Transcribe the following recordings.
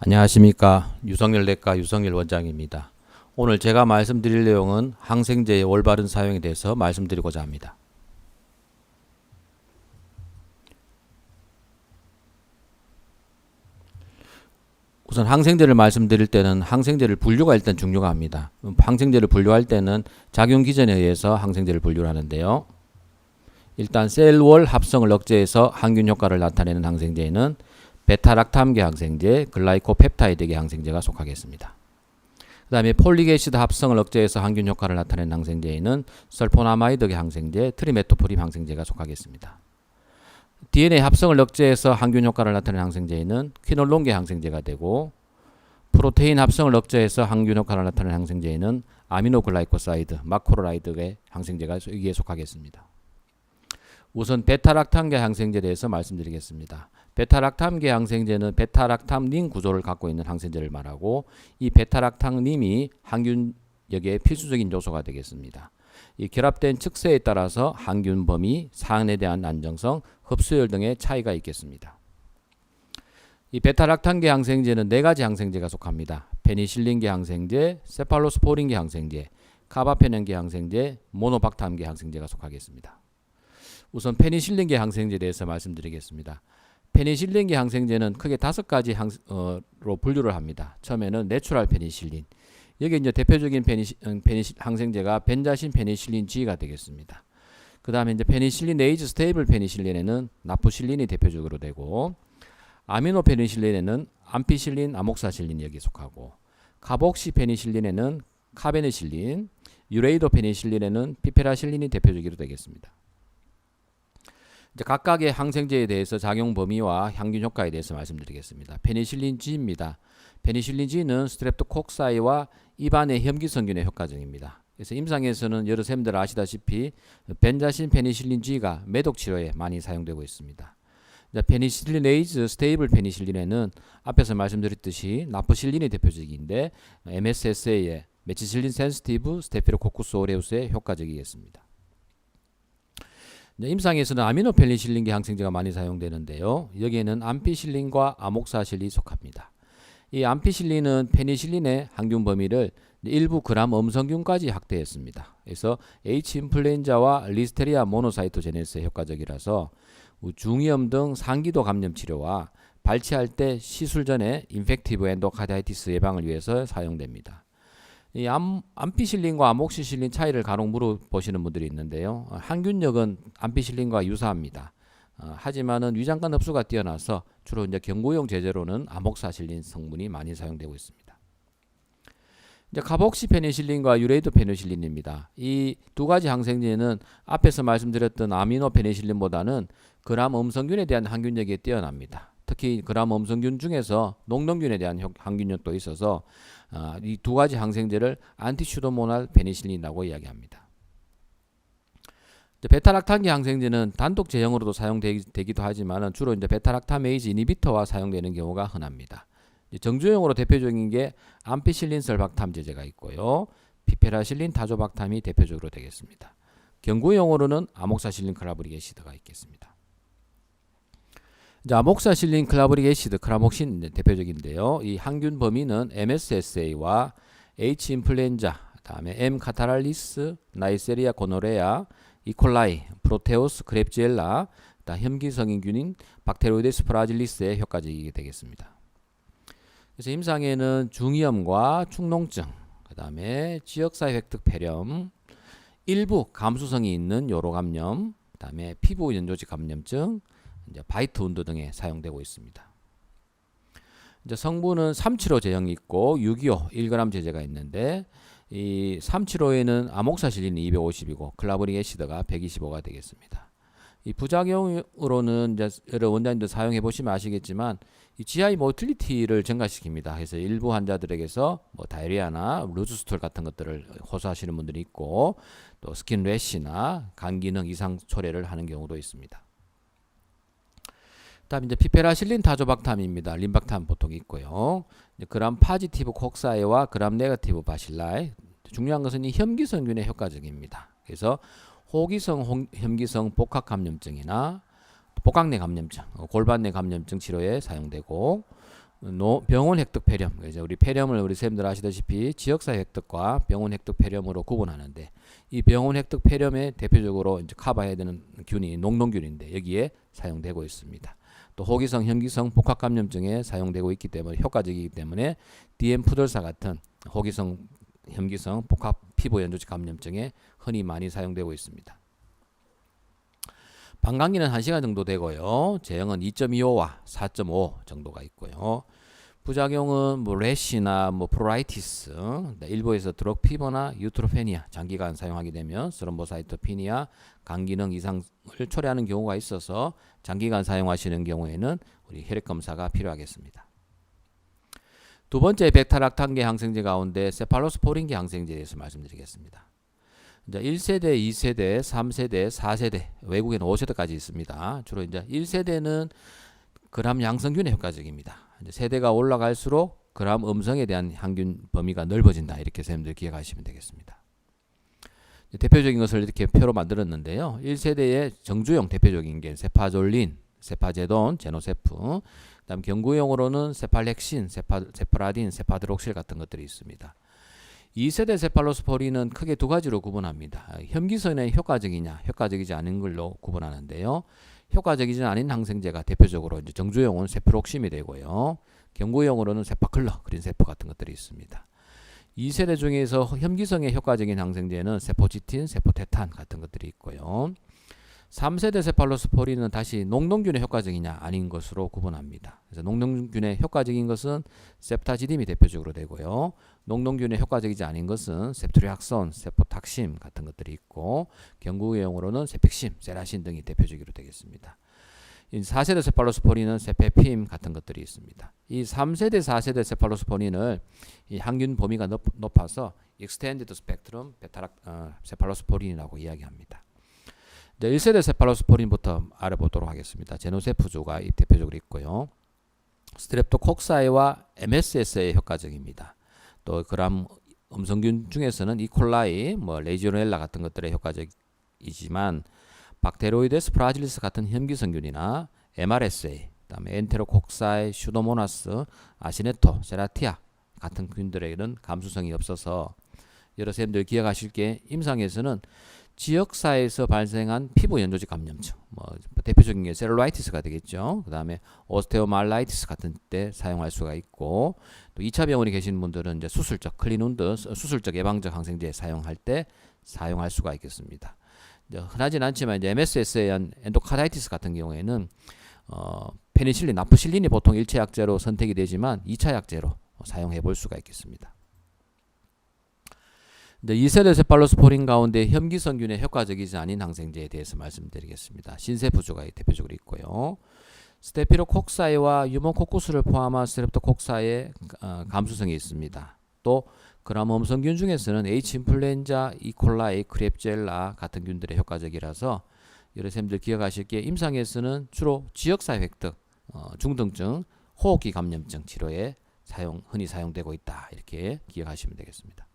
안녕하십니까. 유성열내과 유성열 원장입니다. 오늘 제가 말씀드릴 내용은 항생제의 올바른 사용에 대해서 말씀드리고자 합니다. 우선 항생제를 말씀드릴 때는 항생제를 분류가 일단 중요가 합니다. 항생제를 분류할 때는 작용 기전에 의해서 항생제를 분류를 하는데요. 일단 셀월 합성을 억제해서 항균 효과를 나타내는 항생제에는 베타락탐계 항생제, 글라이코펩타이드계 항생제가 속하겠습니다. 그 다음에 폴릭애시드 합성을 억제해서 항균 효과를 나타내는 항생제에는 설포나마이드계 항생제, 트리메토프림 항생제가 속하겠습니다. DNA 합성을 억제해서 항균 효과를 나타내는 항생제에는 퀴놀론계 항생제가 되고, 프로테인 합성을 억제해서 항균 효과를 나타내는 항생제에는 아미노글라이코사이드, 마크로라이드계 항생제가 여기에 속하겠습니다. 우선 베타락탐계 항생제에 대해서 말씀드리겠습니다. 베타락탐계 항생제는 베타락탐닌 구조를 갖고 있는 항생제를 말하고, 이 베타락탐닌이 항균력의 필수적인 요소가 되겠습니다. 이 결합된 측세에 따라서 항균 범위, 사안에 대한 안정성, 흡수율 등의 차이가 있겠습니다. 이 베타락탐계 항생제는 4가지 항생제가 속합니다. 페니실린계 항생제, 세팔로스포린계 항생제, 카바페넨계 항생제, 모노박탐계 항생제가 속하겠습니다. 우선 페니실린계 항생제에 대해서 말씀드리겠습니다. 페니실린계 항생제는 크게 5가지로 분류를 합니다. 처음에는 내추럴 페니실린. 여기 이제 대표적인 항생제가 벤자신 페니실린 G가 되겠습니다. 그 다음에 이제 페니실린 에이즈 스테이블 페니실린에는 나프실린이 대표적으로 되고, 아미노 페니실린에는 암피실린, 아목사실린이 여기 속하고, 카복시 페니실린에는 카베네실린, 유레이도 페니실린에는 피페라실린이 대표적으로 되겠습니다. 이제 각각의 항생제에 대해서 작용 범위와 항균 효과에 대해서 말씀드리겠습니다. 페니실린 G입니다. 페니실린 G는 스트랩토콕사이와 입안의 혐기성균에 효과적입니다. 그래서 임상에서는 여러 쌤들 아시다시피 벤자신 페니실린 G가 매독 치료에 많이 사용되고 있습니다. 페니실린 에이즈 스테이블 페니실린에는 앞에서 말씀드렸듯이 나프실린이 대표적인데 MSSA에 메치실린 센시티브 스테피로코쿠스 오레우스에 효과적이겠습니다. 임상에서는 아미노페니실린계 항생제가 많이 사용되는데요. 여기에는 암피실린과 아목사실린이 속합니다. 이 암피실린은 페니실린의 항균 범위를 일부 그람 음성균까지 확대했습니다. 그래서 H 인플루엔자와 리스테리아 모노사이토제네스에 효과적이라서 중이염 등 상기도 감염 치료와 발치할 때 시술 전에 인펙티브 엔도카다이티스 예방을 위해서 사용됩니다. 이 암피실린과 아목시실린 차이를 간혹 물어보시는 분들이 있는데요. 항균력은 암피실린과 유사합니다. 하지만은 위장관 흡수가 뛰어나서 주로 이제 경구용 제제로는 아목사실린 성분이 많이 사용되고 있습니다. 이제 카복시페니실린과 유레이도 페니실린입니다. 이 2가지 항생제는 앞에서 말씀드렸던 아미노 페니실린보다는 그람 음성균에 대한 항균력이 뛰어납니다. 특히 그람 음성균 중에서 녹농균에 대한 항균력도 있어서 이 2가지 항생제를 안티슈도모날 페니실린이라고 이야기합니다. 베타락탐계 항생제는 단독 제형으로도 사용되기도 하지만 주로 이제 베타락타메이즈 이니비터와 사용되는 경우가 흔합니다. 정주행으로 대표적인 게 암피실린 설박탐제제가 있고요. 피페라실린 타조박탐이 대표적으로 되겠습니다. 경구용으로는 아목사실린 클라브릭 애시드가 있겠습니다. 이제 아목사실린 클라브릭 애시드 크라목신 대표적인데요. 이 항균 범위는 MSSA와 H 인플루엔자, 다음에 M 카타랄리스, 나이세리아 고노레아, 이콜라이, 프로테오스, 그랩지엘라, 혐기성인균인 박테로이데스 프라질리스에 효과적이게 되겠습니다. 그래서 임상에는 중이염과 축농증, 그 다음에 지역사회 획득 폐렴, 일부 감수성이 있는 요로감염, 그 다음에 피부 연조직 감염증, 이제 바이트 운드 등에 사용되고 있습니다. 이제 성분은 375 제형이 있고 625 1g 제제가 있는데, 이 375에는 아목사실린이 250이고 클라브릭 애시드가 125가 되겠습니다. 이 부작용으로는 이제 여러 원장님들 사용해 보시면 아시겠지만 이 GI 모틸리티를 증가시킵니다. 그래서 일부 환자들에게서 뭐 다이리아나 루즈스톨 같은 것들을 호소하시는 분들이 있고, 또 스킨 래시나 간 기능 이상 초래를 하는 경우도 있습니다. 다음 이제 피페라실린 타조박탐입니다. 림박탐 보통 있고요. 그람 파지티브 콕사이와 그람 네거티브 바실라이. 중요한 것은 이 혐기성균에 효과적입니다. 그래서 호기성 혐기성 복합 감염증이나 복강내 감염증, 골반 내 감염증 치료에 사용되고, 병원 획득 폐렴. 이제 우리 폐렴을 우리 선생님들 아시다시피 지역사회 획득과 병원 획득 폐렴으로 구분하는데 이 병원 획득 폐렴에 대표적으로 이제 커버해야 되는 균이 녹농균인데 여기에 사용되고 있습니다. 또 호기성, 현기성 복합 감염증에 사용되고 있기 때문에 효과적이기 때문에 DM 푸들사 같은 호기성, 현기성 복합 피부 연조직 감염증에 흔히 많이 사용되고 있습니다. 방광기는 1시간 정도 되고요. 제형은 2.25와 4.5 정도가 있고요. 부작용은 뭐 래시나 뭐 프로라이티스, 일부에서 드럭 피버나 유트로페니아 장기간 사용하게 되면 스럼보사이토피니아 간 기능 이상을 초래하는 경우가 있어서 장기간 사용하시는 경우에는 우리 혈액 검사가 필요하겠습니다. 두 번째 베타락탄계 항생제 가운데 세팔로스포린계 항생제에 대해서 말씀드리겠습니다. 이제 1세대, 2세대, 3세대, 4세대, 외국에는 5세대까지 있습니다. 주로 이제 1세대는 그람 양성균에 효과적입니다. 이제 세대가 올라갈수록 그람 음성에 대한 항균 범위가 넓어진다. 이렇게 선생님들 기억하시면 되겠습니다. 대표적인 것을 이렇게 표로 만들었는데요. 1세대의 정주용 대표적인 게 세파졸린, 세파제돈, 제노세프, 그다음 경구용으로는 세팔렉신, 세프라딘, 세파드록실 같은 것들이 있습니다. 2세대 세팔로스포린은 크게 두 가지로 구분합니다. 혐기선에 효과적이냐, 효과적이지 않은 걸로 구분하는데요. 효과적이지 않은 항생제가 대표적으로 이제 정주용은 세프록심이 되고요. 경구용으로는 세파클러, 그린세프 같은 것들이 있습니다. 2세대 중에서 혐기성에 효과적인 항생제는 세포지틴, 세포테탄 같은 것들이 있고요. 3세대 세팔로스포린은 다시 녹농균에 효과적이냐 아닌 것으로 구분합니다. 그래서 녹농균에 효과적인 것은 septa지딤이 대표적으로 되고요. 녹농균에 효과적이지 않은 것은 세프트리악손, 세포탁심 같은 것들이 있고 경구용으로는 세픽심, 세라신 등이 대표적으로 되겠습니다. 4세대 세팔로스포린은 세페핌 같은 것들이 있습니다. 이 3세대, 4세대 세팔로스포린을 이 항균 범위가 높아서 extended spectrum 세팔로스포린이라고 이야기합니다. 1세대 세팔로스포린부터 알아보도록 하겠습니다. 제노세프주가 대표적으로 있고요. 스트랩토콕사이와 MSS에 효과적입니다. 또 그람 음성균 중에서는 이콜라이, 레지오넬라 같은 것들에 효과적이지만 박테로이데스 프라질리스 같은 혐기성균이나 MRSA, 그다음에 엔테로콕사이, 슈도모나스, 아시네토, 세라티아 같은 균들에게는 감수성이 없어서 여러 선생님들 기억하실 게 임상에서는 지역사회에서 발생한 피부 연조직 감염증, 대표적인 게 셀룰라이티스가 되겠죠. 그 다음에 오스테오말라이티스 같은 때 사용할 수가 있고, 또 2차 병원에 계신 분들은 이제 수술적 클린운드, 수술적 예방적 항생제 사용할 때 사용할 수가 있겠습니다. 흔하진 않지만 이제 MSS에 의한 엔도카다이티스 같은 경우에는 페니실린, 나프실린이 보통 1차 약제로 선택이 되지만 2차 약제로 사용해 볼 수가 있겠습니다. 2세대 세팔로스포린 가운데 혐기성균에 효과적이지 않은 항생제에 대해서 말씀드리겠습니다. 신세푸주가 대표적으로 있고요. 스테피로콕사이와 유모코쿠스를 포함한 스트랩토콕사의 감수성이 있습니다. 또 그람음성균 중에서는 H인플루엔자, 이콜라이, 크랩젤라 같은 균들의 효과적이라서 여러 선생님들 기억하실 게 임상에서는 주로 지역사회 획득, 중등증, 호흡기 감염증 치료에 흔히 사용되고 있다. 이렇게 기억하시면 되겠습니다.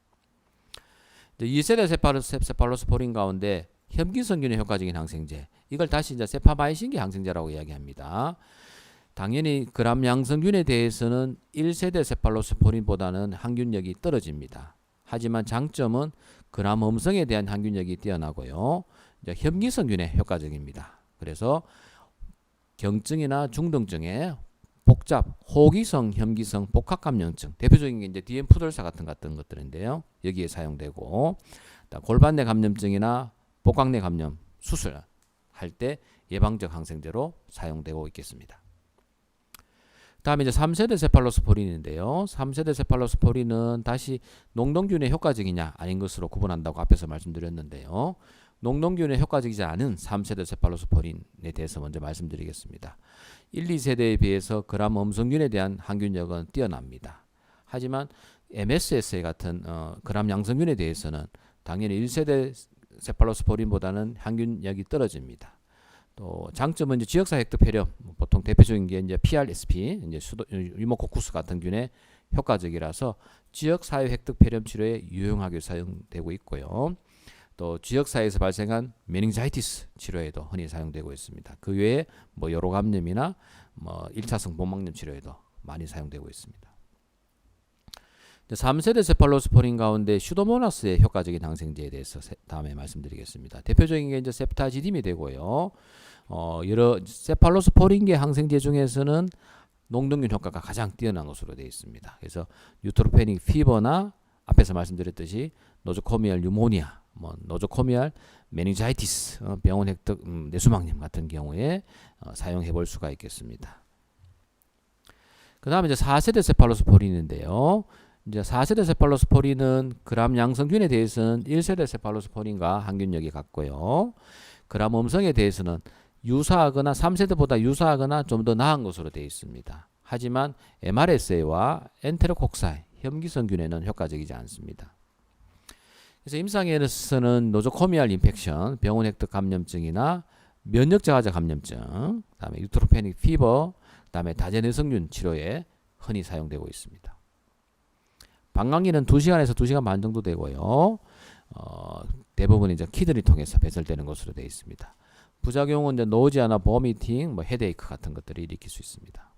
2세대 세팔로스포린 가운데 혐기성균에 효과적인 항생제, 이걸 다시 이제 세파마이신계 항생제라고 이야기합니다. 당연히 그람 양성균에 대해서는 1세대 세팔로스포린보다는 항균력이 떨어집니다. 하지만 장점은 그람 음성에 대한 항균력이 뛰어나고요. 혐기성균에 효과적입니다. 그래서 경증이나 중등증에 복잡, 호기성, 혐기성, 복합감염증, 대표적인 게 이제 DM 푸들사 같은 것들인데요. 여기에 사용되고, 골반내 감염증이나 복강내 감염 수술할 때 예방적 항생제로 사용되고 있겠습니다. 다음에 이제 3세대 세팔로스포린인데요. 3세대 세팔로스포린은 다시 녹농균에 효과적이냐 아닌 것으로 구분한다고 앞에서 말씀드렸는데요. 녹농균에 효과적이지 않은 3세대 세팔로스포린에 대해서 먼저 말씀드리겠습니다. 1, 2세대에 비해서 그람 음성균에 대한 항균력은 뛰어납니다. 하지만 MSSA 같은 그람 양성균에 대해서는 당연히 1세대 세팔로스포린보다는 항균력이 떨어집니다. 또 장점은 이제 지역사회 획득 폐렴, 보통 대표적인 게 이제 PRSP, 이제 유모코쿠스 같은 균에 효과적이라서 지역사회 획득 폐렴 치료에 유용하게 사용되고 있고요. 또 지역사회에서 발생한 메닝자이티스 치료에도 흔히 사용되고 있습니다. 그 외에 여로 감염이나 1차성 복막염 치료에도 많이 사용되고 있습니다. 3세대 세팔로스포린 가운데 슈도모나스의 효과적인 항생제에 대해서 다음에 말씀드리겠습니다. 대표적인 게 이제 셉타지딤이 되고요. 여러 세팔로스포린계 항생제 중에서는 농동균 효과가 가장 뛰어난 것으로 되어 있습니다. 그래서 뉴트로페닉 피버나 앞에서 말씀드렸듯이 노조코미알 뉴모니아, 노조코미알 메니자이티스, 병원 획득 뇌수막염 같은 경우에 사용해 볼 수가 있겠습니다. 그 다음에 이제 4세대 세팔로스포린인데요. 이제 4세대 세팔로스포린은 그람 양성균에 대해서는 1세대 세팔로스포린과 항균력이 같고요. 그람 음성에 대해서는 유사하거나 3세대보다 유사하거나 좀 더 나은 것으로 되어 있습니다. 하지만 MRSA와 엔테로콕사이, 혐기성균에는 효과적이지 않습니다. 그래서 임상에서는 노조코미알 인펙션, 병원 획득 감염증이나 면역 저하자 감염증, 그다음에 유트로페닉 피버, 그다음에 다제내성균 치료에 흔히 사용되고 있습니다. 방광기는 2시간에서 2시간 반 정도 되고요. 대부분 이제 키드니 통해서 배설되는 것으로 되어 있습니다. 부작용은 이제 노지아나 보미팅, 헤데이크 같은 것들을 일으킬 수 있습니다.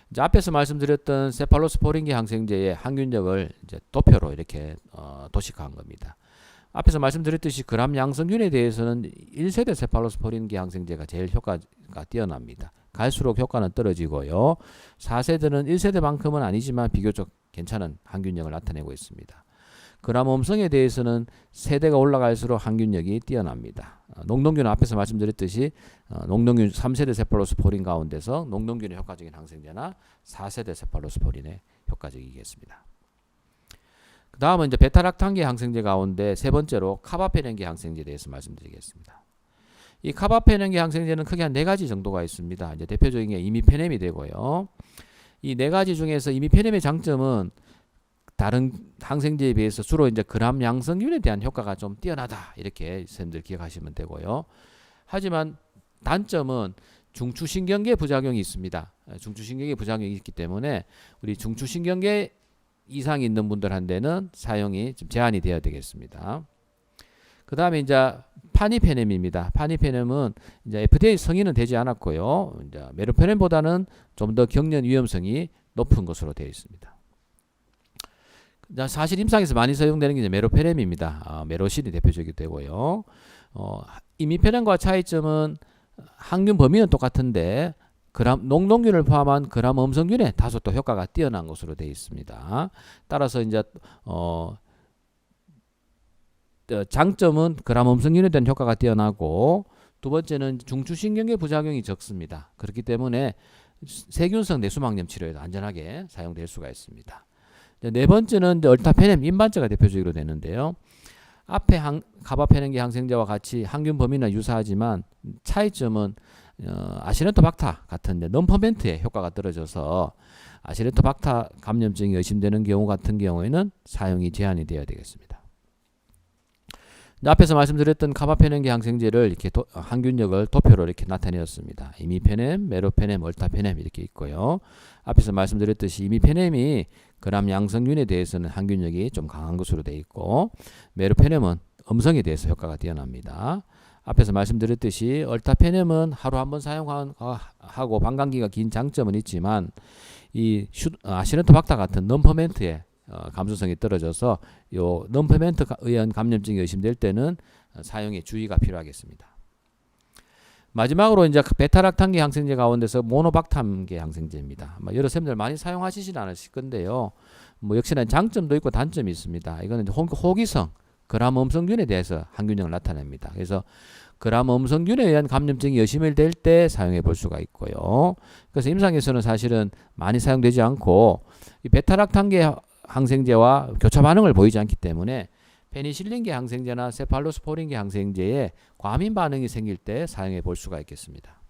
이제 앞에서 말씀드렸던 세팔로스포린계 항생제의 항균력을 이제 도표로 이렇게 도식화한 겁니다. 앞에서 말씀드렸듯이 그람 양성균에 대해서는 1세대 세팔로스포린계 항생제가 제일 효과가 뛰어납니다. 갈수록 효과는 떨어지고요. 4세대는 1세대만큼은 아니지만 비교적 괜찮은 항균력을 나타내고 있습니다. 그람 음성에 대해서는 세대가 올라갈수록 항균력이 뛰어납니다. 농동균은 앞에서 말씀드렸듯이 농동균 3세대 세팔로스포린 가운데서 농동균의 효과적인 항생제나 4세대 세팔로스포린의 효과적이겠습니다. 그 다음은 이제 베타락탄계 항생제 가운데 세 번째로 카바페넨계 항생제에 대해서 말씀드리겠습니다. 이 카바페넨계 항생제는 크게 한 4가지 정도가 있습니다. 이제 대표적인 게 이미페넴이 되고요. 이 4가지 중에서 이미페넴의 장점은 다른 항생제에 비해서 주로 이제 그람 양성균에 대한 효과가 좀 뛰어나다, 이렇게 선생님들 기억하시면 되고요. 하지만 단점은 중추신경계 부작용이 있습니다. 중추신경계 부작용이 있기 때문에 우리 중추신경계 이상이 있는 분들한테는 사용이 좀 제한이 되어야 되겠습니다. 그 다음에 이제 파니페넴입니다. 파니페넴은 이제 FDA 승인은 되지 않았고요. 이제 메로페넴보다는 좀 더 경련 위험성이 높은 것으로 되어 있습니다. 사실 임상에서 많이 사용되는 게 이제 메로페넴입니다. 메로신이 대표적이 되고요. 이미페넴과 차이점은 항균 범위는 똑같은데 농동균을 포함한 그람 음성균에 다소 또 효과가 뛰어난 것으로 되어 있습니다. 따라서 이제 장점은 그람 음성균에 대한 효과가 뛰어나고, 두 번째는 중추신경계 부작용이 적습니다. 그렇기 때문에 세균성 뇌수막염 치료에도 안전하게 사용될 수가 있습니다. 네 번째는 이제 얼타페넴 인반제가 대표적으로 되는데요. 앞에 카바페넨계 항생제와 같이 항균 범위는 유사하지만 차이점은 아시네토박타 같은 넘퍼멘트의 효과가 떨어져서 아시네토박타 감염증이 의심되는 경우 같은 경우에는 사용이 제한이 되어야 되겠습니다. 앞에서 말씀드렸던 카바페넨계 항생제를 이렇게 항균력을 도표로 이렇게 나타내었습니다. 이미페넴, 메로페넴, 얼타페넴 이렇게 있고요. 앞에서 말씀드렸듯이 이미페넴이 그람 양성균에 대해서는 항균력이 좀 강한 것으로 되어 있고, 메로페넴은 음성에 대해서 효과가 뛰어납니다. 앞에서 말씀드렸듯이 얼타페넴은 하루 한 번 사용하고 방광기가 긴 장점은 있지만 이 아시네토박타 같은 넘퍼멘트의 감수성이 떨어져서 요 넘퍼멘트 의한 감염증이 의심될 때는 사용에 주의가 필요하겠습니다. 마지막으로 이제 베타락탄계 항생제 가운데서 모노박탐계 항생제입니다. 여러 선생님들 많이 사용하시지는 않으실 건데요. 역시나 장점도 있고 단점이 있습니다. 이거는 호기성, 그람 음성균에 대해서 항균력을 나타냅니다. 그래서 그람 음성균에 의한 감염증이 의심될 때 사용해 볼 수가 있고요. 그래서 임상에서는 사실은 많이 사용되지 않고 이 베타락탄계 항생제와 교차 반응을 보이지 않기 때문에 페니실린계 항생제나 세팔로스포린계 항생제에 과민 반응이 생길 때 사용해 볼 수가 있겠습니다.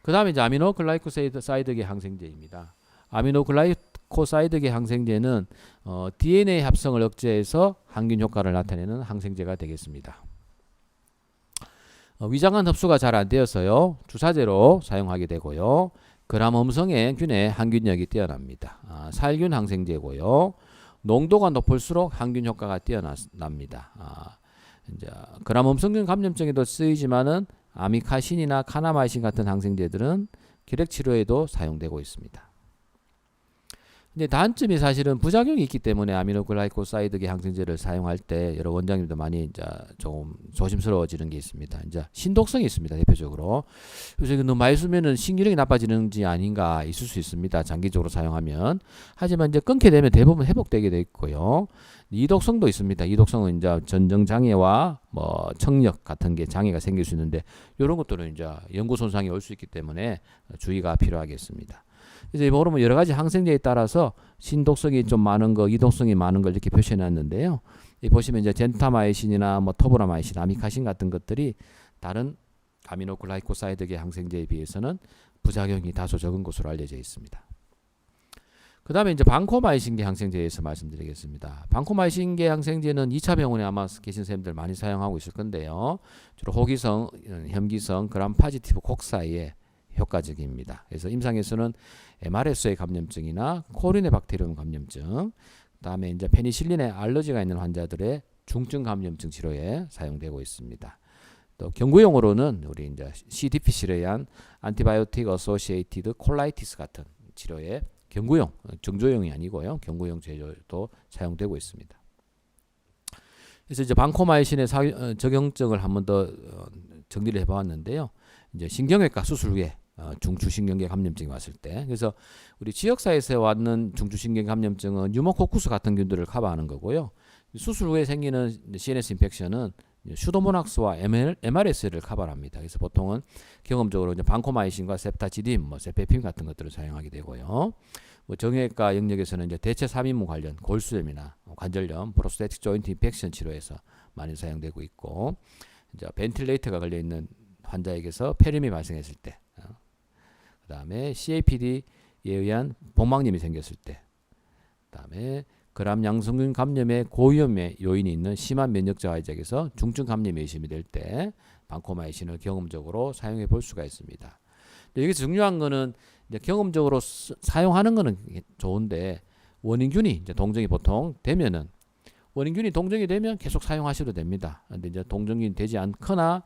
그 다음에 이제 아미노글라이코사이드계 항생제입니다. 아미노글라이코사이드계 항생제는 DNA 합성을 억제해서 항균 효과를 나타내는 항생제가 되겠습니다. 위장관 흡수가 잘 안 되어서요, 주사제로 사용하게 되고요. 그람 음성의 균의 항균력이 뛰어납니다. 살균 항생제고요. 농도가 높을수록 항균 효과가 뛰어납니다. 이제 그람 음성균 감염증에도 쓰이지만은 아미카신이나 카나마이신 같은 항생제들은 결핵 치료에도 사용되고 있습니다. 근데 단점이 사실은 부작용이 있기 때문에 아미노글라이코사이드계 항생제를 사용할 때 여러 원장님도 많이 이제 조금 조심스러워지는 게 있습니다. 이제 신독성이 있습니다. 대표적으로. 그래서 이거 너무 많이 쓰면은 신기력이 나빠지는지 아닌가 있을 수 있습니다. 장기적으로 사용하면. 하지만 이제 끊게 되면 대부분 회복되게 돼 있고요. 이독성도 있습니다. 이독성은 이제 전정 장애와 뭐 청력 같은 게 장애가 생길 수 있는데 이런 것들은 이제 연구 손상이 올 수 있기 때문에 주의가 필요하겠습니다. 이제 보면 여러 가지 항생제에 따라서 신독성이 좀 많은 거, 이독성이 많은 걸 이렇게 표시해 놨는데요. 이 보시면 이제 젠타마이신이나 뭐 토브라마이신, 아미카신 같은 것들이 다른 아미노글라이코사이드계 항생제에 비해서는 부작용이 다소 적은 것으로 알려져 있습니다. 그 다음에 이제 방코마이신계 항생제에서 말씀드리겠습니다. 방코마이신계 항생제는 2차 병원에 아마 계신 선생님들 많이 사용하고 있을 건데요. 주로 호기성, 혐기성, 그람 파지티브 곡사에 효과적입니다. 그래서 임상에서는 MRSA 감염증이나 코리네 박테리움 감염증, 그다음에 이제 페니실린에 알러지가 있는 환자들의 중증 감염증 치료에 사용되고 있습니다. 또 경구용으로는 우리 이제 CDPC에 의한 안티바이오틱 어소시에이티드 콜라이티스 같은 치료에 경구용, 정조용이 아니고요. 경구용 제조도 사용되고 있습니다. 그래서 이제 방코마이신의 적용증을 한 번 더 정리를 해보았는데요. 이제 신경외과 수술 후에 중추신경계 감염증이 왔을 때, 그래서 우리 지역사회에서 왔는 중추신경 감염증은 뉴모코쿠스 같은 균들을 커버하는 거고요. 수술 후에 생기는 CNS 인펙션은 슈도모낙스와 MRS를 커버합니다. 그래서 보통은 경험적으로 이제 방코마이신과 septacidin, 뭐 세페핀 같은 것들을 사용하게 되고요. 뭐 정형외과 영역에서는 이제 대체 3인무 관련 골수염이나 관절염, 프로스테틱 조인트 인펙션 치료에서 많이 사용되고 있고, 이제 벤틸레이터가 걸려 있는 환자에게서 폐렴이 발생했을 때, 그 다음에 CAPD에 의한 복막염이 생겼을 때, 그 다음에 그람 양성균 감염의 고위험의 요인이 있는 심한 면역자 환자에게서 중증 감염이 의심이 될 때 방코마이신을 경험적으로 사용해 볼 수가 있습니다. 여기서 중요한 거는 이제 경험적으로 사용하는 거는 좋은데 원인균이 이제 동정이 보통 되면은 원인균이 동정이 되면 계속 사용하셔도 됩니다. 근데 이제 동정균이 되지 않거나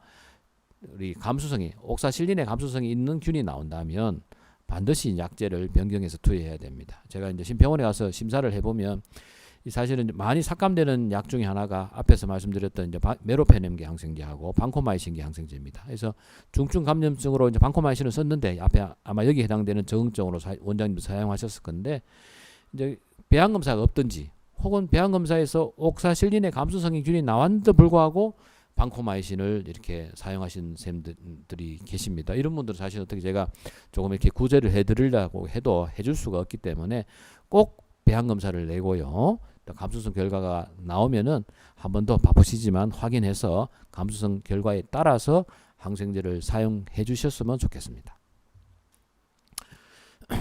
우리 감수성이 옥사실린의 감수성이 있는 균이 나온다면 반드시 약제를 변경해서 투여해야 됩니다. 제가 이제 신병원에 가서 심사를 해보면 사실은 많이 삭감되는 약 중에 하나가 앞에서 말씀드렸던 이제 메로페넴계 항생제하고 방코마이신계 항생제입니다. 그래서 중증 감염증으로 이제 방코마이신을 썼는데 앞에 아마 여기 해당되는 적응증으로 원장님도 사용하셨을 건데 이제 배양 검사가 없든지 혹은 배양 검사에서 옥사실린의 감수성인 균이 나왔는데도 불구하고 방코마이신을 이렇게 사용하신 쌤들이 계십니다. 이런 분들은 사실 어떻게 제가 조금 이렇게 구제를 해드리려고 해도 해줄 수가 없기 때문에 꼭 배양 검사를 내고요. 감수성 결과가 나오면은 한 번 더 바쁘시지만 확인해서 감수성 결과에 따라서 항생제를 사용해 주셨으면 좋겠습니다.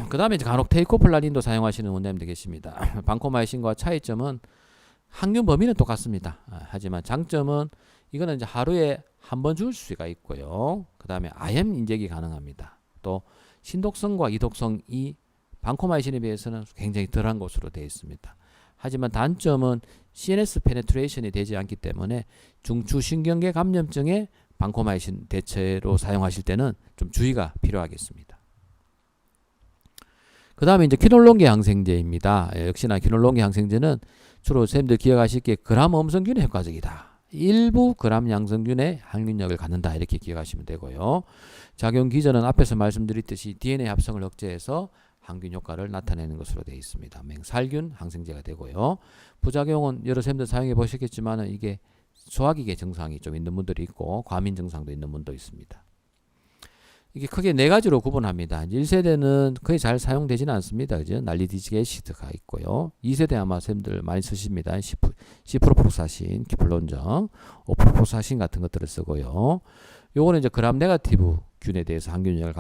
그 다음에 이제 간혹 테이코플라딘도 사용하시는 원장님들 계십니다. 방코마이신과 차이점은 항균 범위는 똑같습니다. 하지만 장점은 이거는 이제 하루에 한 번 줄 수가 있고요. 그 다음에 IM 인젝이 가능합니다. 또 신독성과 이독성이 방코마이신에 비해서는 굉장히 덜한 것으로 되어 있습니다. 하지만 단점은 CNS 페네트레이션이 되지 않기 때문에 중추신경계 감염증에 방코마이신 대체로 사용하실 때는 좀 주의가 필요하겠습니다. 그 다음에 이제 퀴놀론계 항생제입니다. 역시나 퀴놀론계 항생제는 주로 선생님들 기억하시기에 그람 음성균에 효과적이다. 일부 그람 양성균의 항균력을 갖는다 이렇게 기억하시면 되고요. 작용 기전은 앞에서 말씀드렸듯이 DNA 합성을 억제해서 항균 효과를 나타내는 것으로 되어 있습니다. 맹살균 항생제가 되고요. 부작용은 여러 선생님들 사용해 보셨겠지만 이게 소화기계 증상이 좀 있는 분들이 있고 과민 증상도 있는 분도 있습니다. 이게 크게 네 가지로 구분합니다. 1세대는 거의 잘 사용되지는 않습니다. 그죠? 난리디직 애시드가 있고요. 2세대 아마 선생님들 많이 쓰십니다. 시프로프록사신, 키플론정, 오프로프록사신 같은 것들을 쓰고요. 요거는 이제 그람 네가티브 균에 대해서 항균력을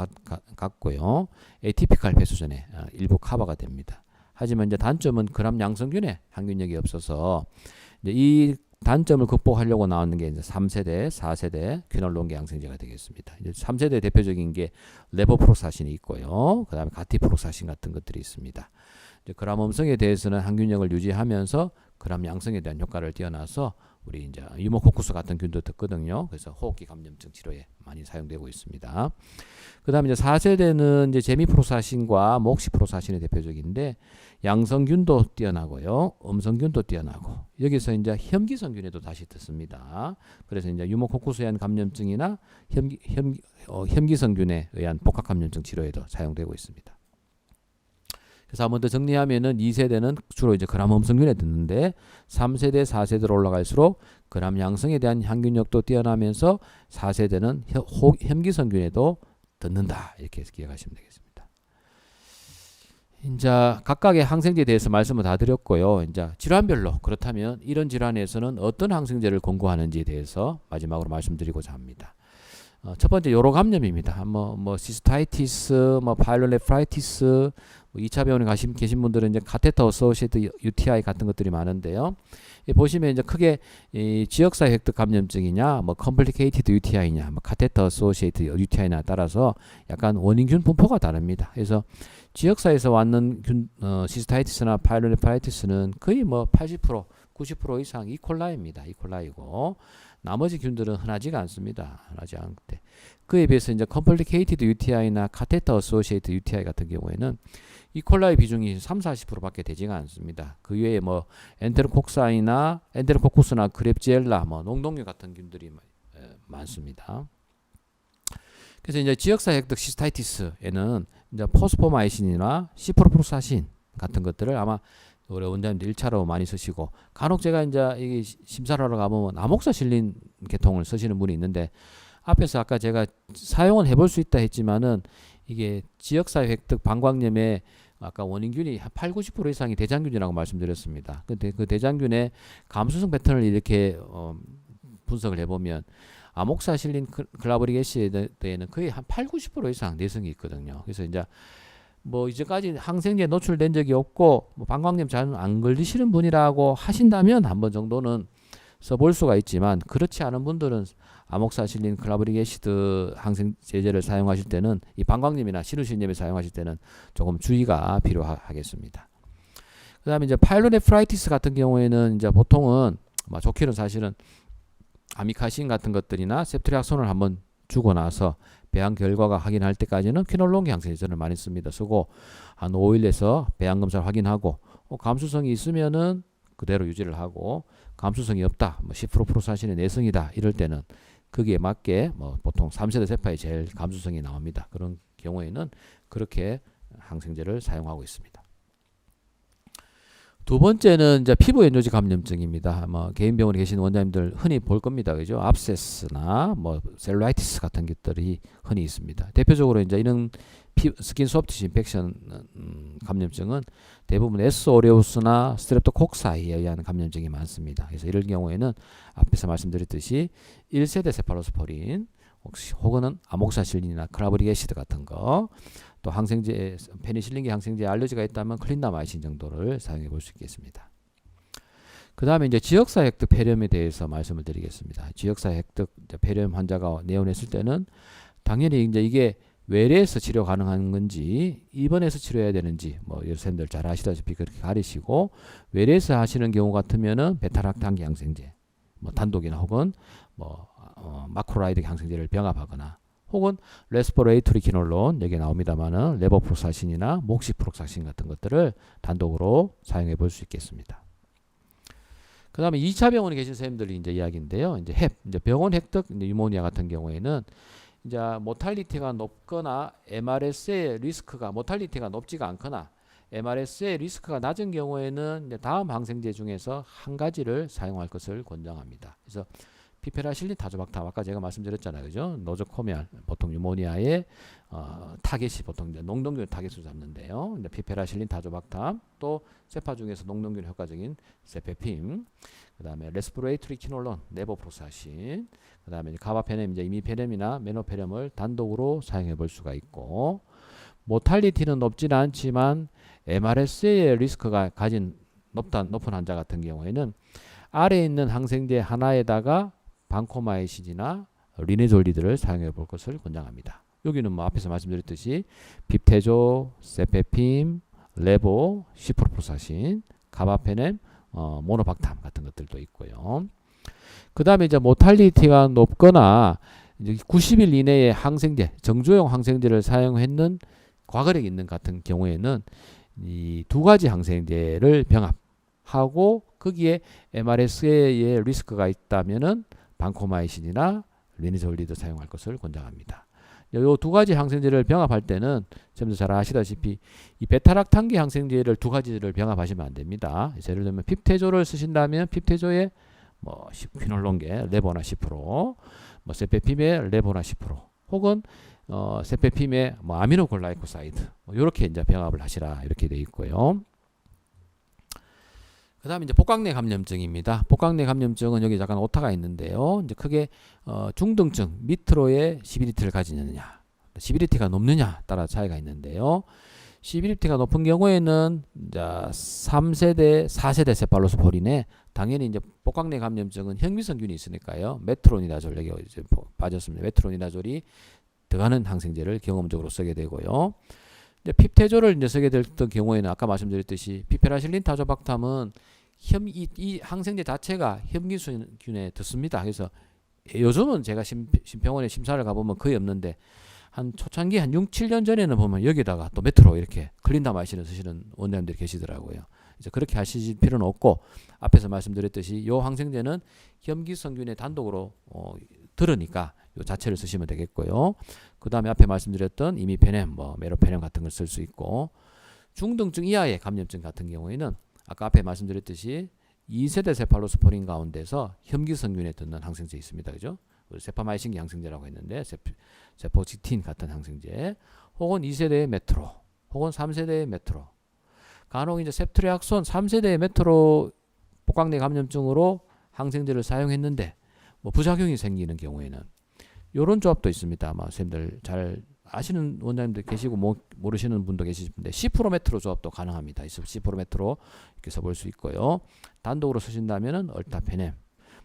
갖고요. 에티피칼 배수전에 일부 커버가 됩니다. 하지만 이제 단점은 그람 양성균에 항균력이 없어서 이제 이 단점을 극복하려고 나오는 게 이제 3세대, 4세대 퀴놀론계 항생제가 되겠습니다. 이제 3세대 대표적인 게 레보프록사신이 있고요. 그 다음에 가티프록사신 같은 것들이 있습니다. 이제 그람 음성에 대해서는 항균력을 유지하면서 그람 양성에 대한 효과를 뛰어나서 우리 이제 유모코쿠스 같은 균도 듣거든요. 그래서 호흡기 감염증 치료에 많이 사용되고 있습니다. 그다음에 이제 4세대는 이제 제미프로사신과 목시프로사신이 대표적인데 양성균도 뛰어나고요, 음성균도 뛰어나고 여기서 이제 혐기성균에도 다시 듣습니다. 그래서 이제 유모코쿠스에 의한 감염증이나 혐기성균에 의한 복합 감염증 치료에도 사용되고 있습니다. 그래서 한번 더 정리하면은 2세대는 주로 이제 그람 음성균에 듣는데 3세대, 4세대로 올라갈수록 그람 양성에 대한 항균력도 뛰어나면서 4세대는 혐기성균에도 듣는다. 이렇게 해서 기억하시면 되겠습니다. 이제 각각의 항생제에 대해서 말씀을 다 드렸고요. 이제 질환별로 그렇다면 이런 질환에서는 어떤 항생제를 권고하는지에 대해서 마지막으로 말씀드리고자 합니다. 첫 번째 요로 감염입니다. 뭐 시스타이티스, 뭐 파일로네프라이티스, 2차 병원에 계신 분들은 이제 카테터 어소시에이트 UTI 같은 것들이 많은데요. 보시면 이제 크게 이 지역사회 획득 감염증이냐, 뭐 컴플리케이티드 UTI냐, 뭐 카테터 어소시에이트 UTI냐 따라서 약간 원인균 분포가 다릅니다. 그래서 지역사회에서 왔는 시스타이티스나 파일로네프라이티스는 거의 뭐 80%, 90% 이상 이콜라이입니다. 이콜라이고 나머지 균들은 흔하지가 않습니다. 흔하지 않은데 그에 비해서 이제 컴플리케이티드 UTI나 카테터 어소시에이트 UTI 같은 경우에는 이콜라이 비중이 30-40%밖에 되지가 않습니다. 그 외에 뭐 엔테로코쿠스나 그랩지엘라, 뭐 농동류 같은 균들이 많습니다. 그래서 이제 지역사회 획득 시스타이티스에는 이제 포스포마이신이나 시프로프로사신 같은 것들을 아마 우리 원장님들 1차로 많이 쓰시고 간혹 제가 이제 이게 심사를 하러 가보면 아목사실린 계통을 쓰시는 분이 있는데 앞에서 아까 제가 사용은 해볼 수 있다 했지만은 이게 지역사회 획득 방광염의 아까 원인균이 한 80-90% 이상이 대장균이라고 말씀드렸습니다. 근데 그 대장균의 감수성 패턴을 이렇게 분석을 해보면 아목사실린 글라브릭 애시드에는 거의 한 80-90% 이상 내성이 있거든요. 그래서 이제 뭐 이제까지 항생제에 노출된 적이 없고 뭐 방광염 잘 안 걸리시는 분이라고 하신다면 한 번 정도는 써볼 수가 있지만 그렇지 않은 분들은 아목사실린 클라브릭 애시드 항생제제를 사용하실 때는 이 방광염이나 신우실염에 사용하실 때는 조금 주의가 필요하겠습니다. 그다음에 이제 파일로네프라이티스 같은 경우에는 이제 보통은 좋기는 사실은 아미카신 같은 것들이나 세프트리악손을 한번 주고 나서 배양 결과가 확인할 때까지는 퀴놀론기 항생제를 많이 씁니다. 쓰고 한 5일에서 배양 검사를 확인하고 감수성이 있으면은 그대로 유지를 하고 감수성이 없다, 뭐 시프로프로사신의 내성이다 이럴 때는 거기에 맞게 뭐 보통 3세대 세파에 제일 감수성이 나옵니다. 그런 경우에는 그렇게 항생제를 사용하고 있습니다. 두 번째는 이제 피부 연조직 감염증입니다. 뭐 개인 병원에 계신 원장님들 흔히 볼 겁니다. 그죠? 압세스나 뭐 셀룰라이티스 같은 것들이 흔히 있습니다. 대표적으로 이제 이런 스킨 소프트 인펙션 감염증은 대부분 S 오레우스나 스트랩토코크스에 의한 감염증이 많습니다. 그래서 이럴 경우에는 앞에서 말씀드렸듯이 1세대 세팔로스포린 혹은 아목사실린이나 클라브릭 애시드 같은 거, 또 항생제 페니실린계 항생제에 알러지가 있다면 클린다마이신 정도를 사용해 볼 수 있겠습니다. 그 다음에 이제 지역사회 획득 폐렴에 대해서 말씀을 드리겠습니다. 지역사회 획득 폐렴 환자가 내원했을 때는 당연히 이제 이게 외래에서 치료 가능한 건지 입원해서 치료해야 되는지 뭐 여러분들 잘 아시다시피 그렇게 가리시고, 외래에서 하시는 경우 같으면은 베타락탄기 항생제 뭐 단독이나 혹은 뭐 마크로라이드 항생제를 병합하거나 혹은 레스포레이토리 키놀론 여기 나옵니다만은 레보프로사신이나 목시프록사신 같은 것들을 단독으로 사용해 볼 수 있겠습니다. 그 다음에 2차 병원에 계신 선생님들이 이제 이야기인데요. 이제 병원 획득 유모니아 같은 경우에는 이제 모탈리티가 높거나 MRS의 리스크가 모탈리티가 높지가 않거나 MRS의 리스크가 낮은 경우에는 이제 다음 항생제 중에서 한 가지를 사용할 것을 권장합니다. 그래서 피페라실린 타조박탐 아까 제가 말씀드렸잖아요, 그죠? 노조코미알 보통 유모니아의 타겟이 보통 이제 농동균 타겟으로 잡는데요. 이제 피페라실린 타조박탐, 또 세파 중에서 농동균 효과적인 세페핌, 그다음에 레스피레이토리 키놀론, 레보프로사신, 그다음에 가바페넴, 이제 이미페넴이나 메노페넴을 단독으로 사용해 볼 수가 있고, 모탈리티는 높지는 않지만 MRS의 리스크가 가진 높은 환자 같은 경우에는 아래에 있는 항생제 하나에다가 방코마이신이나 리네졸리드를 사용해 볼 것을 권장합니다. 여기는 뭐 앞에서 말씀드렸듯이 빕테조, 세페핌, 레보, 시프로프로사신, 가바페넴, 모노박탐 같은 것들도 있고요. 그 다음에 이제 모탈리티가 높거나 이제 90일 이내에 항생제, 정조용 항생제를 사용했는 과거력이 있는 같은 경우에는 이 두 가지 항생제를 병합하고 거기에 MRSA의 리스크가 있다면은 방코마이신이나 리니졸리드 사용할 것을 권장합니다. 이 두 가지 항생제를 병합할 때는 여러분들 잘 아시다시피 이 베타락탄기 항생제를 두 가지를 병합하시면 안 됩니다. 예를 들면 핍테조를 쓰신다면 핍테조에 뭐 퀴놀론계 레보나 10%, 뭐 세페핌에 레보나 10%, 혹은 세페핌에 뭐 아미노글라이코사이드 뭐 이렇게 이제 병합을 하시라 이렇게 되어 있고요. 그다음에 이제 복강내 감염증입니다. 복강내 감염증은 여기 약간 오타가 있는데요. 이제 크게 중등증 밑으로의 시비리티를 가지느냐, 시비리티가 높느냐 따라 차이가 있는데요. 시비리티가 높은 경우에는 이제 3세대, 4세대 세팔로스포린에 당연히 이제 복강내 감염증은 현미성균이 있으니까요. 메트로니다졸 여기 이제 빠졌습니다. 메트로니다졸이 들어가는 항생제를 경험적으로 쓰게 되고요. 이제 핍테조를 이제 쓰게 됐던 경우에는 아까 말씀드렸듯이 피페라실린 타조박탐은 이 항생제 자체가 현미균에 듣습니다. 그래서 요즘은 제가 심평원에 심사를 가보면 거의 없는데 한 초창기 한 6, 7년 전에는 보면 여기다가 또 메트로 이렇게 클린다마이신을 쓰시는 원장님들이 계시더라고요. 이제 그렇게 하실 필요는 없고 앞에서 말씀드렸듯이 이 항생제는 현미성균에 단독으로 들으니까 이 자체를 쓰시면 되겠고요. 그 다음에 앞에 말씀드렸던 이미페넴, 뭐 메로페넴 같은 걸 쓸 수 있고, 중등증 이하의 감염증 같은 경우에는 아까 앞에 말씀드렸듯이 2세대 세팔로스포린 가운데서 현미성균에 듣는 항생제 있습니다. 그죠? 세파마이신기 항생제라고 했는데 세포지틴 같은 항생제, 혹은 2세대의 메트로, 혹은 3세대의 메트로. 간혹 이제 셉트리악손 3세대의 메트로 복강내 감염증으로 항생제를 사용했는데 뭐 부작용이 생기는 경우에는 이런 조합도 있습니다. 아마 선생님들 잘 아시는 원장님들 계시고 모르시는 분도 계시는데 10% 메트로 조합도 가능합니다. 10% 메트로 이렇게 써볼 수 있고요. 단독으로 쓰신다면은 얼타페넴,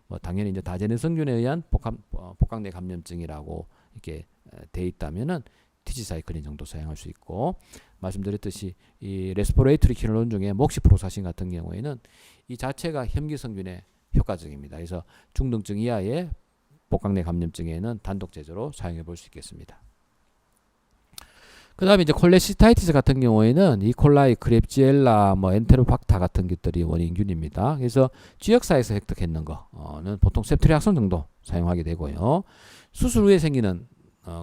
뭐 당연히 이제 다제네성균에 의한 복강내 감염증이라고 이렇게 돼 있다면은 티지사이클린 정도 사용할 수 있고, 말씀드렸듯이 이 레스포레이터리 키놀론 중에 목시프로사신 같은 경우에는 이 자체가 현미성균에 효과적입니다. 그래서 중등증 이하의 복강내 감염증에는 단독 제조로 사용해 볼 수 있겠습니다. 그 다음에 이제 콜레시스타이티스 같은 경우에는 이콜라이, 크렙지엘라, 뭐 엔테로박타 같은 것들이 원인균입니다. 그래서 지역사에서 획득했는 거는 보통 셉트리악손 정도 사용하게 되고요. 수술 후에 생기는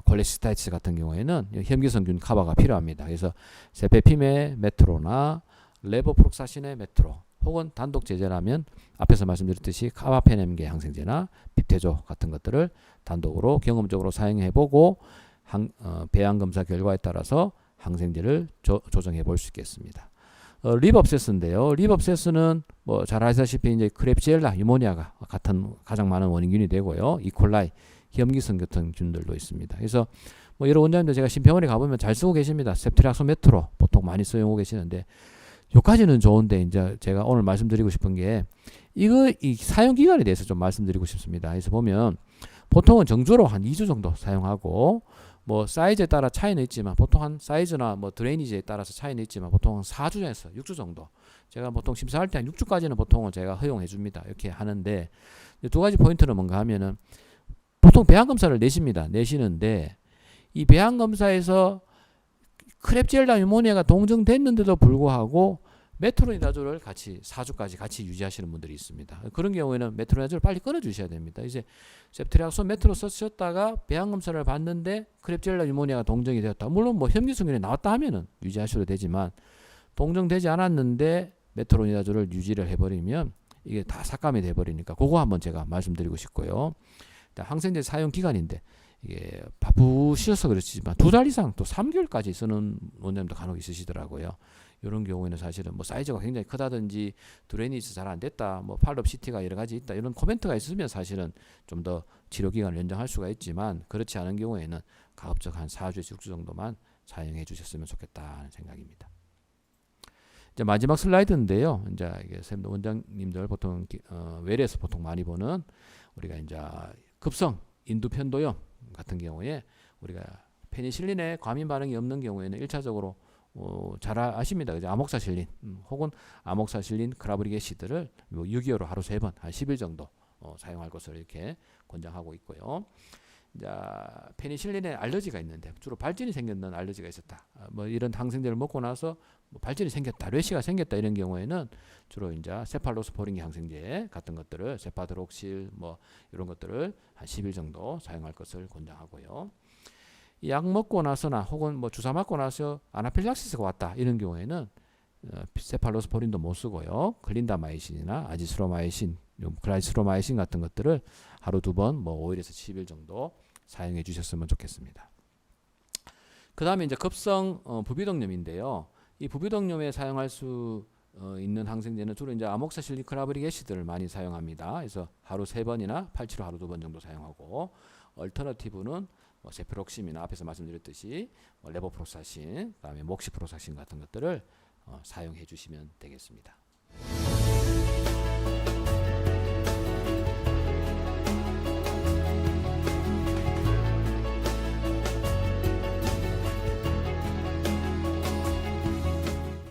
콜레시스타이티스 같은 경우에는 현미성균 커버가 필요합니다. 그래서 세페핌의 메트로나 레보프록사신의 메트로, 혹은 단독 제제라면 앞에서 말씀드렸듯이 카바페넴계 항생제나 핍테조 같은 것들을 단독으로 경험적으로 사용해보고 배양검사 결과에 따라서 항생제를 조정해 볼 수 있겠습니다. 립업세스인데요. 립업세스는 뭐 잘 아시다시피 이제 크렙지엘라, 유모니아가 같은 가장 많은 원인균이 되고요. 이콜라이, 현미성 같은 균들도 있습니다. 그래서 뭐 여러 원장님들 제가 신병원에 가보면 잘 쓰고 계십니다. 셉트리악손 메트로 보통 많이 쓰고 계시는데 여기까지는 좋은데 이제 제가 오늘 말씀드리고 싶은 게 이 사용 기간에 대해서 좀 말씀드리고 싶습니다. 그래서 보면 보통은 정조로 한 2주 정도 사용하고, 뭐 사이즈에 따라 차이는 있지만 보통 한 사이즈나 뭐 드레이니지에 따라서 차이는 있지만 보통 한 4주에서 6주 정도, 제가 보통 심사할 때 한 6주까지는 보통은 제가 허용해 줍니다. 이렇게 하는데 두 가지 포인트는 뭔가 하면은 보통 배양검사를 내시는데 이 배양검사에서 크렙지엘라 유모니아가 동정됐는데도 불구하고 메트로니다졸을 같이 4주까지 같이 유지하시는 분들이 있습니다. 그런 경우에는 메트로니다졸을 빨리 끊어주셔야 됩니다. 이제 셉트리악손 메트로 쓰셨다가 배양검사를 봤는데 크렙지엘라 유모니아가 동정이 되었다. 물론 뭐 현미성균이 나왔다 하면은 유지하셔도 되지만 동정되지 않았는데 메트로니다졸을 유지를 해버리면 이게 다 삭감이 돼버리니까 그거 한번 제가 말씀드리고 싶고요. 항생제 사용 기간인데 이게 바쁘셔서 그렇지만 2달 이상 또 3개월까지 쓰는 원장님도 간혹 있으시더라고요. 이런 경우에는 사실은 뭐 사이즈가 굉장히 크다든지 드레이니지 잘 안 됐다, 뭐 팔롭 CT가 여러 가지 있다, 이런 코멘트가 있으면 사실은 좀 더 치료 기간을 연장할 수가 있지만 그렇지 않은 경우에는 가급적 한 4주에서 6주 정도만 사용해 주셨으면 좋겠다는 생각입니다. 이제 마지막 슬라이드인데요. 이제 이게 원장님들 보통 외래에서 보통 많이 보는 우리가 이제 급성 인두편도염 같은 경우에 우리가 페니실린에 과민 반응이 없는 경우에는 1차적으로 잘 아십니다. 그죠? 아목사실린 혹은 아목사실린 크라브리게시드를 6개월로 하루 3번 한 10일 정도 사용할 것을 이렇게 권장하고 있고요. 자, 페니실린에 알러지가 있는데 주로 발진이 생겼는 알러지가 있었다. 뭐 이런 항생제를 먹고 나서 뭐 발진이 생겼다, 뇌시가 생겼다 이런 경우에는 주로 이제 세팔로스포린 항생제 같은 것들을 세파드록실 뭐 이런 것들을 한 10일 정도 사용할 것을 권장하고요. 약 먹고 나서나 혹은 뭐 주사 맞고 나서 아나필락시스가 왔다 이런 경우에는 세팔로스포린도 못 쓰고요. 클린다마이신이나 아지스로마이신, 글라이스로마이신 같은 것들을 하루 2번 뭐 5일에서 10일 정도 사용해 주셨으면 좋겠습니다. 그 다음에 이제 급성 부비동염인데요. 이 부비동염에 사용할 수 있는 항생제는 주로 이제 아목사실리크라브릭 애시드를 많이 사용합니다. 그래서 하루 3번이나 875 하루 2번 정도 사용하고, 얼터너티브는 뭐 세프록심이나 앞에서 말씀드렸듯이 레보프로사신, 그다음에 목시프로사신 같은 것들을 사용해 주시면 되겠습니다.